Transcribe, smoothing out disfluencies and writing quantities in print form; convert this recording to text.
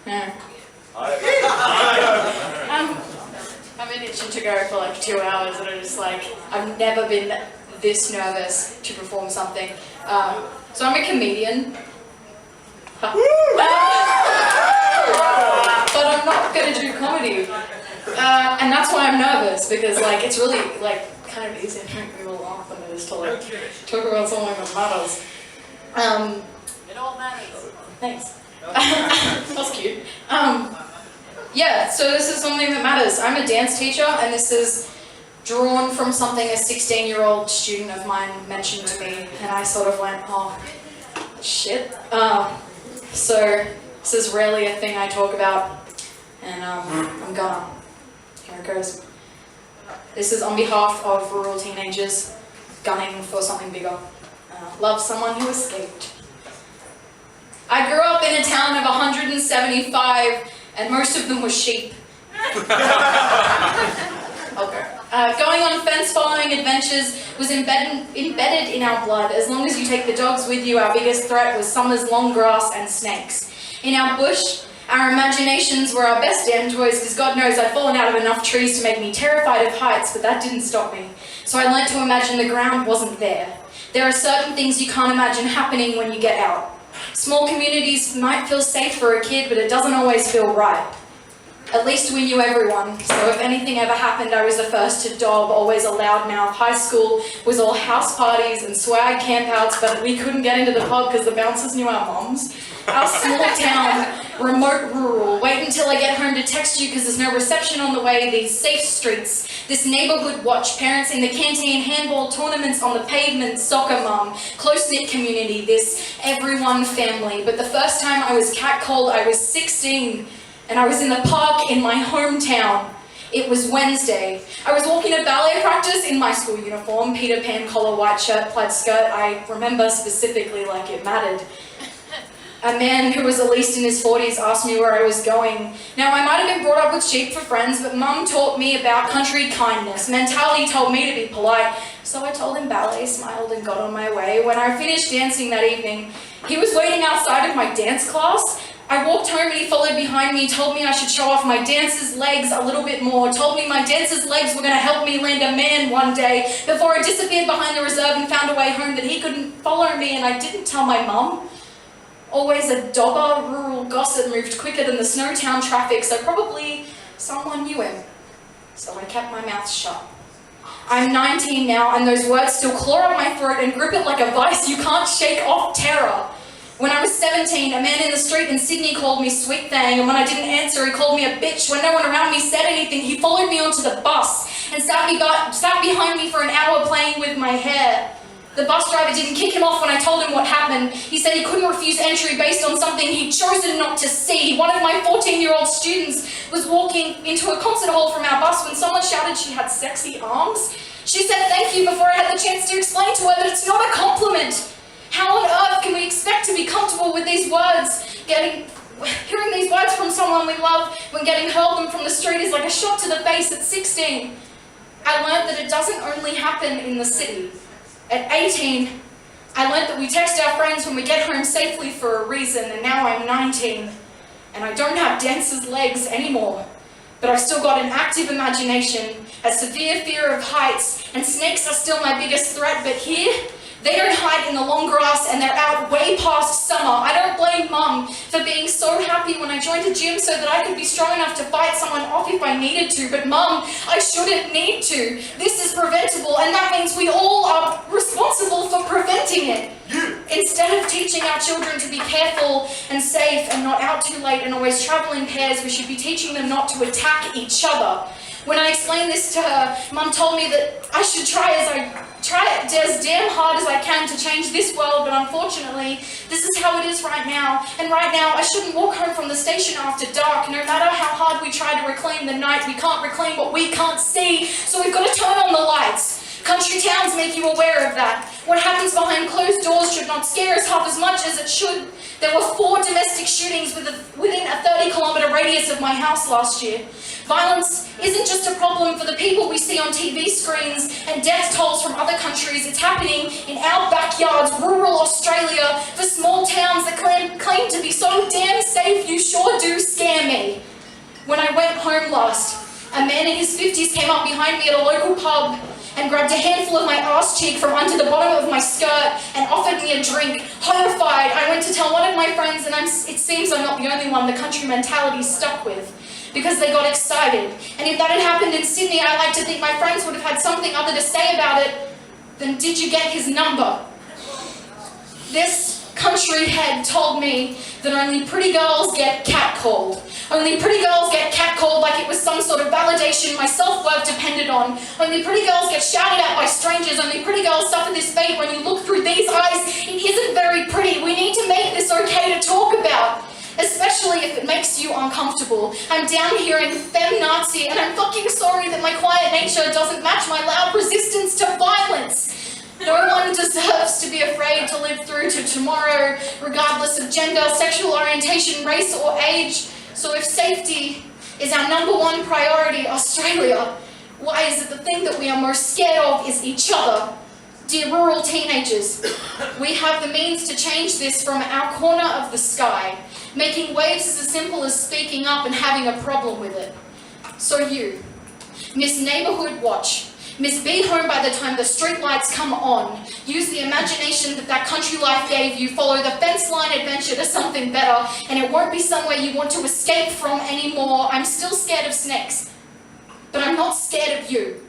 Yeah. I've been itching to go for like 2 hours and I'm just like, I've never been this nervous to perform something. So I'm a comedian. But I'm not going to do comedy. And that's why I'm nervous, because like it's really like kind of easier to make people laugh than it is to like talk about something that matters. It all matters. Thanks. That's cute. Yeah, so this is something that matters. I'm a dance teacher, and this is drawn from something a 16-year-old student of mine mentioned to me, and I sort of went, oh, shit. So this is rarely a thing I talk about, and I'm gonna. Here it goes. This is on behalf of rural teenagers gunning for something bigger. Love someone who escaped. I grew up in a town of 175, and most of them were sheep. Okay. Going on fence-following adventures was embedded in our blood. As long as you take the dogs with you, our biggest threat was summer's long grass and snakes. In our bush, our imaginations were our best damn toys, because God knows I'd fallen out of enough trees to make me terrified of heights, but that didn't stop me. So I learnt to imagine the ground wasn't there. There are certain things you can't imagine happening when you get out. Small communities might feel safe for a kid, but it doesn't always feel right. At least we knew everyone, so if anything ever happened, I was the first to dob, always a loudmouth. High school was all house parties and swag campouts, but we couldn't get into the pub because the bouncers knew our moms. Our small town, remote rural, wait until I get home to text you because there's no reception on the way, these safe streets, this neighbourhood watch, parents in the canteen, handball tournaments on the pavement, soccer mum, close-knit community, this everyone family. But the first time I was catcalled, I was 16. And I was in the park in my hometown. It was Wednesday. I was walking to ballet practice in my school uniform, Peter Pan collar, white shirt, plaid skirt. I remember specifically like it mattered. A man who was at least in his 40s asked me where I was going. Now, I might have been brought up with sheep for friends, but Mum taught me about country kindness. Mentality told me to be polite, so I told him ballet, smiled, and got on my way. When I finished dancing that evening, he was waiting outside of my dance class. I walked home and he followed behind me, told me I should show off my dancer's legs a little bit more, told me my dancer's legs were going to help me land a man one day, before I disappeared behind the reserve and found a way home that he couldn't follow me, and I didn't tell my mum. Always a dobber, rural gossip, moved quicker than the Snowtown traffic, so probably someone knew him. So I kept my mouth shut. I'm 19 now, and those words still claw up my throat and grip it like a vice you can't shake off. Terror. When I was 17, a man in the street in Sydney called me Sweet Thang, and when I didn't answer, he called me a bitch. When no one around me said anything, he followed me onto the bus and sat behind me for an hour playing with my hair. The bus driver didn't kick him off when I told him what happened. He said he couldn't refuse entry based on something he'd chosen not to see. One of my 14-year-old students was walking into a concert hall from our bus when someone shouted she had sexy arms. She said thank you before I had the chance to explain to her that it's not a compliment. How on earth can we expect to be comfortable with these words? Hearing these words from someone we love when getting hurled them from the street is like a shot to the face at 16. I learned that it doesn't only happen in the city. At 18, I learned that we text our friends when we get home safely for a reason, and now I'm 19, and I don't have dancer's legs anymore. But I've still got an active imagination, a severe fear of heights, and snakes are still my biggest threat, but here, they don't hide in the long grass and they're out way past summer. I don't blame Mum for being so happy when I joined a gym so that I could be strong enough to fight someone off if I needed to. But Mum, I shouldn't need to. This is preventable, and that means we all are responsible for preventing it. Instead of teaching our children to be careful and safe and not out too late and always travel in pairs, we should be teaching them not to attack each other. When I explained this to her, Mum told me that I should try as damn hard as I can to change this world, but unfortunately, this is how it is right now. And right now, I shouldn't walk home from the station after dark. No matter how hard we try to reclaim the night, we can't reclaim what we can't see, so we've got to turn on the lights. Country towns make you aware of that. What happens behind closed doors should not scare us half as much as it should. There were 4 domestic shootings within a 30-kilometre radius of my house last year. Violence isn't just a problem for the people we see on TV screens and death tolls from other countries. It's happening in our backyards, rural Australia, for small towns that claim to be so damn safe, you sure do scare scare me. When I went home last, a man in his 50s came up behind me at a local pub and grabbed a handful of my ass cheek from under the bottom of my skirt and offered me a drink. Horrified, I went to tell one of my friends, and it seems I'm not the only one the country mentality stuck with, because they got excited. And if that had happened in Sydney, I like to think my friends would have had something other to say about it than, "Did you get his number?" This country head told me that only pretty girls get catcalled. Only pretty girls get catcalled like it was some sort of validation my self-worth depended on. Only pretty girls get shouted at by strangers. Only pretty girls suffer this fate. When you look through these eyes, it isn't very pretty. We need to make this okay to talk about, especially if it makes you uncomfortable. I'm down here in fem-Nazi, and I'm fucking sorry that my quiet nature doesn't match my loud resistance to violence. No one deserves to be afraid to live through to tomorrow, regardless of gender, sexual orientation, race, or age. So if safety is our #1 priority, Australia, why is it the thing that we are most scared of is each other? Dear rural teenagers, we have the means to change this from our corner of the sky. Making waves is as simple as speaking up and having a problem with it. So you, Miss Neighbourhood Watch, Miss Be Home by the time the street lights come on. Use the imagination that country life gave you. Follow the fence line adventure to something better, and it won't be somewhere you want to escape from anymore. I'm still scared of snakes, but I'm not scared of you.